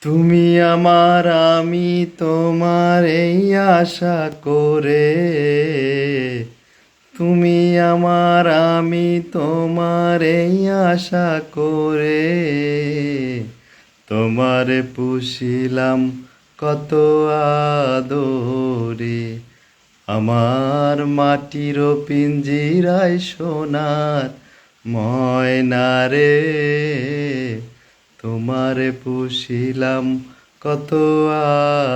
তুমি আমার, আমি তোমার, এই আশা করে। তুমি আমার, আমি তোমার, এই আশা করে। তোমারে পুষিলাম কত আদরে। আমার মাটির পিঞ্জিরায় সোনার ময়না রে। তোমারে পুষিলাম কত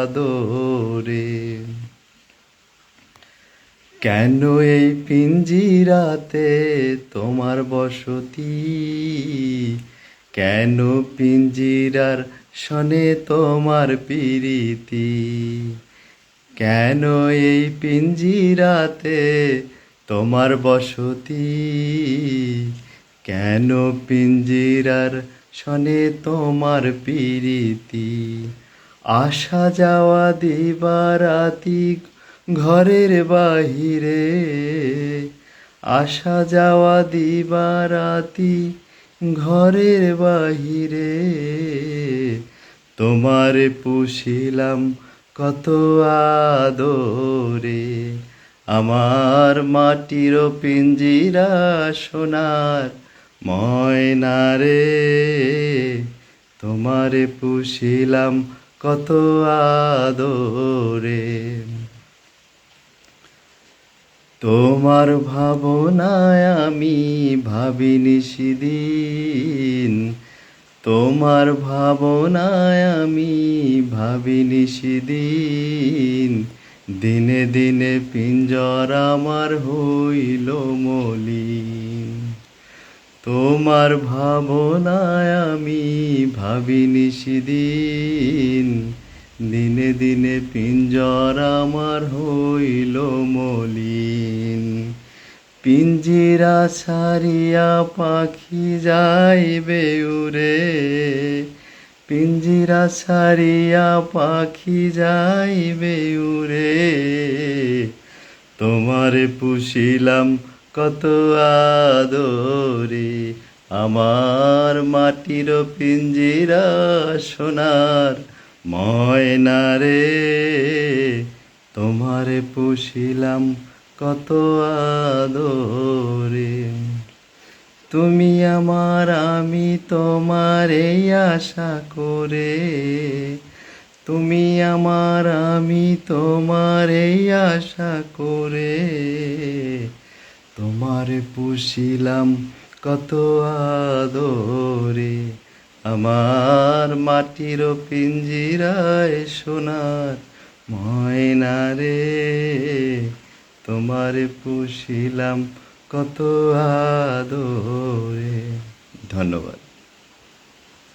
আদরে। কেন এই পিঞ্জিরাতে তোমার বসতি? কেন পিঞ্জিরার শনে তোমার প্রীতি? কেন এই পিঞ্জিরাতে তোমার বসতি? কেন পিঞ্জিরার শনে তোমার প্রীতি? আসা যাওয়া দিবারাতি ঘরের বাহিরে। আসা যাওয়া দিবারাতি ঘরের বাহিরে। তোমারে পুষিলাম কত আদরে। আমার মাটির পিঞ্জিরা সোনার ময়না রে। তোমারে পুষিলাম কত আদরে। তোমার ভাবনায় আমি ভাবিনি সেদিন। তোমার ভাবনায় আমি ভাবিনি সেদিন। দিনে দিনে পিঞ্জর আমার হইল মলিন। তোমার ভাবনায় আমি ভাবিনি সেদিন। দিনে দিনে পিঞ্জর আমার হইল মলিন। পিঞ্জিরা ছাড়িয়া পাখি যাইবে উড়ে। পিঞ্জিরা ছাড়িয়া পাখি যাইবে উড়ে। তোমারে পুষিলাম কত আদরে। আমার মাটির পিঞ্জিরা সোনার ময়না রে। তোমারে পুষিলাম কত আদরে। তুমি আমার, আমি তোমার, এই আশা করে। তুমি আমার, আমি তোমার, এই আশা করে। তোমারে পুষিলাম কত আদরে। আমার মাটির পিঞ্জিরায় সোনার ময়না রে। তোমারে পুষিলাম কত আদরে। ধন্যবাদ।